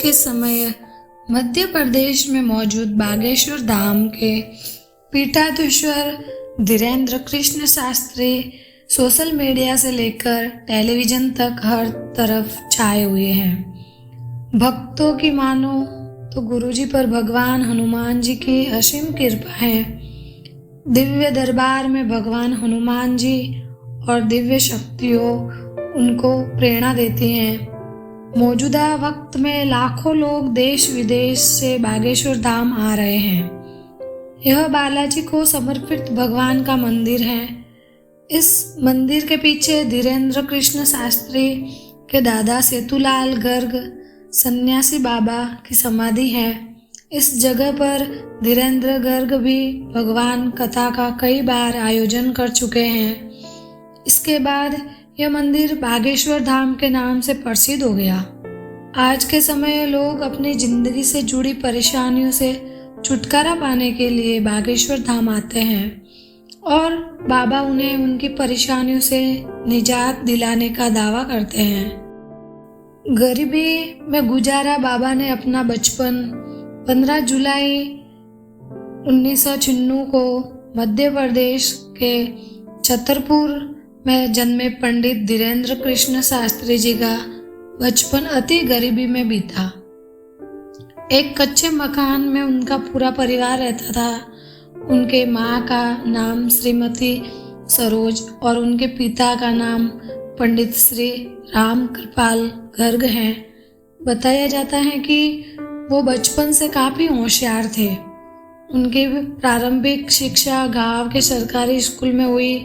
के समय मध्य प्रदेश में मौजूद बागेश्वर धाम के पीठाधीश्वर धीरेन्द्र कृष्ण शास्त्री सोशल मीडिया से लेकर टेलीविजन तक हर तरफ छाए हुए हैं। भक्तों की मानो तो गुरुजी पर भगवान हनुमान जी की असीम कृपा है। दिव्य दरबार में भगवान हनुमान जी और दिव्य शक्तियों उनको प्रेरणा देती हैं। मौजूदा वक्त में लाखों लोग देश विदेश से बागेश्वर धाम आ रहे हैं। यह बालाजी को समर्पित भगवान का मंदिर है। इस मंदिर के पीछे धीरेन्द्र कृष्ण शास्त्री के दादा सेतुलाल गर्ग सन्यासी बाबा की समाधि है। इस जगह पर धीरेन्द्र गर्ग भी भगवान कथा का कई बार आयोजन कर चुके हैं। इसके बाद यह मंदिर बागेश्वर धाम के नाम से प्रसिद्ध हो गया। आज के समय लोग अपनी जिंदगी से जुड़ी परेशानियों से छुटकारा पाने के लिए बागेश्वर धाम आते हैं और बाबा उन्हें उनकी परेशानियों से निजात दिलाने का दावा करते हैं। गरीबी में गुजारा बाबा ने अपना बचपन 15 जुलाई 1996 को मध्य प्रदेश के छतरपुर में जन्मे पंडित धीरेन्द्र कृष्ण शास्त्री जी का बचपन अति गरीबी में बीता। एक कच्चे मकान में उनका पूरा परिवार रहता था। उनके माँ का नाम श्रीमती सरोज और उनके पिता का नाम पंडित श्री राम कृपाल गर्ग है। बताया जाता है कि वो बचपन से काफ़ी होशियार थे। उनकी प्रारंभिक शिक्षा गांव के सरकारी स्कूल में हुई।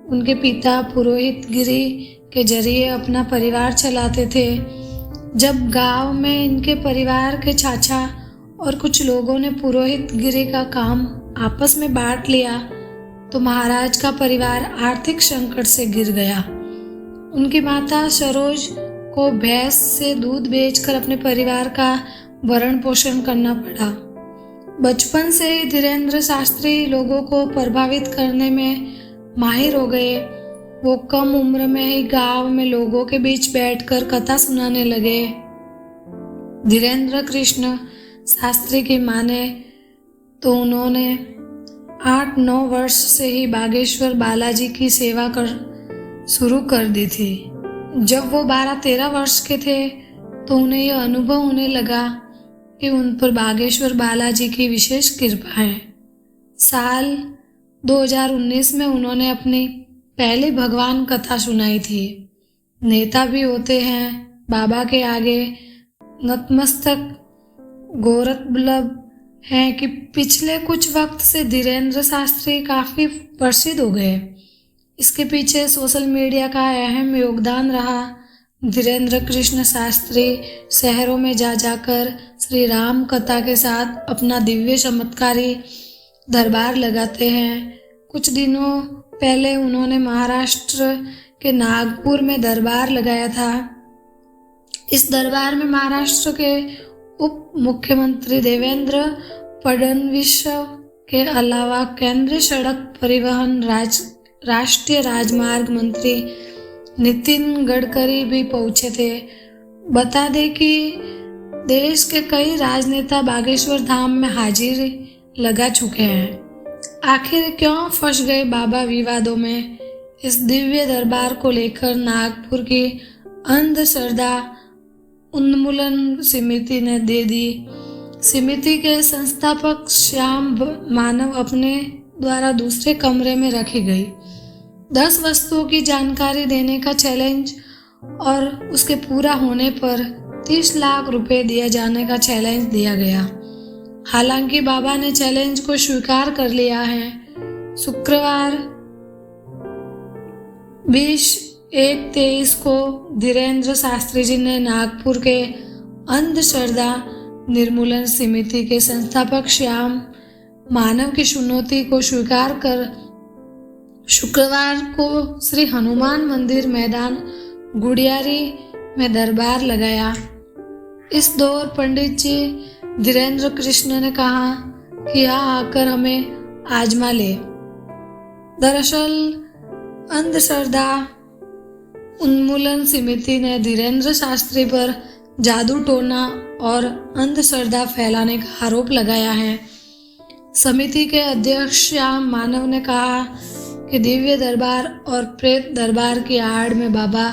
उनके पिता पुरोहित गिरी के जरिए अपना परिवार चलाते थे। जब गांव में इनके परिवार के चाचा और कुछ लोगों ने पुरोहित गिरी का काम आपस में बांट लिया तो महाराज का परिवार आर्थिक संकट से गिर गया। उनकी माता सरोज को भैंस से दूध बेचकर अपने परिवार का भरण पोषण करना पड़ा। बचपन से ही धीरेन्द्र शास्त्री लोगों को प्रभावित करने में माहिर हो गए। वो कम उम्र में ही गांव में लोगों के बीच बैठकर कथा सुनाने लगे। धीरेन्द्र कृष्ण शास्त्री की माने तो उन्होंने 8-9 वर्ष से ही बागेश्वर बालाजी की सेवा शुरू कर दी थी। जब वो 12-13 वर्ष के थे तो उन्हें यह अनुभव होने लगा कि उन पर बागेश्वर बालाजी की विशेष कृपा है। साल 2019 में उन्होंने अपनी पहली भगवान कथा सुनाई थी। नेता भी होते हैं बाबा के आगे नतमस्तक गौरतलब है कि पिछले कुछ वक्त से धीरेन्द्र शास्त्री काफ़ी प्रसिद्ध हो गए। इसके पीछे सोशल मीडिया का अहम योगदान रहा। धीरेन्द्र कृष्ण शास्त्री शहरों में जाकर श्री राम कथा के साथ अपना दिव्य चमत्कारी दरबार लगाते हैं। कुछ दिनों पहले उन्होंने महाराष्ट्र के नागपुर में दरबार लगाया था। इस दरबार में महाराष्ट्र के उप मुख्यमंत्री देवेंद्र फडणवीस के अलावा केंद्रीय सड़क परिवहन राष्ट्रीय राजमार्ग मंत्री नितिन गडकरी भी पहुंचे थे। बता दें कि देश के कई राजनेता बागेश्वर धाम में हाजिरी लगा चुके हैं। आखिर क्यों फंस गए बाबा विवादों में? इस दिव्य दरबार को लेकर नागपुर की अंधश्रद्धा उन्मूलन समिति ने दे दी। समिति के संस्थापक श्याम मानव अपने द्वारा दूसरे कमरे में रखी गई 10 वस्तुओं की जानकारी देने का चैलेंज और उसके पूरा होने पर 30 लाख रुपए दिए जाने का चैलेंज दिया गया। हालांकि बाबा ने चैलेंज को स्वीकार कर लिया है। शुक्रवार 20/1/23 को धीरेन्द्र शास्त्री जी ने नागपुर के अंधश्रद्धा निर्मूलन समिति के संस्थापक श्याम मानव की चुनौती को स्वीकार कर शुक्रवार को श्री हनुमान मंदिर मैदान गुड़ियारी में दरबार लगाया। इस दौर पंडित जी धीरेन्द्र कृष्ण ने कहा कि यहाँ आकर हमें आजमा ले। दरअसल अंधश्रद्धा उन्मूलन समिति ने धीरेन्द्र शास्त्री पर जादू टोना और अंधश्रद्धा फैलाने का आरोप लगाया है। समिति के अध्यक्ष श्याम मानव ने कहा कि दिव्य दरबार और प्रेत दरबार की आड़ में बाबा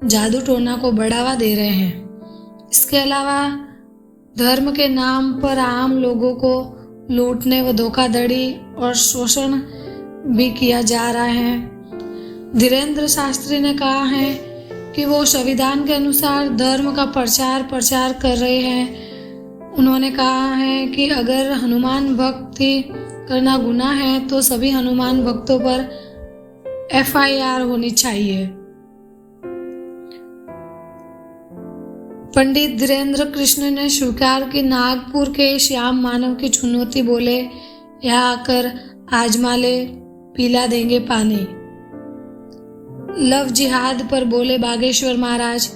जादू टोना को बढ़ावा दे रहे हैं। इसके अलावा धर्म के नाम पर आम लोगों को लूटने व धोखाधड़ी और शोषण भी किया जा रहा है। धीरेन्द्र शास्त्री ने कहा है कि वो संविधान के अनुसार धर्म का प्रचार कर रहे हैं। उन्होंने कहा है कि अगर हनुमान भक्ति करना गुनाह है तो सभी हनुमान भक्तों पर FIR होनी चाहिए। पंडित धीरेन्द्र कृष्ण ने स्वीकार की नागपुर के श्याम मानव की चुनौती, बोले यहाँ आकर आजमा ले, पिला देंगे पानी। लव जिहाद पर बोले बागेश्वर महाराज,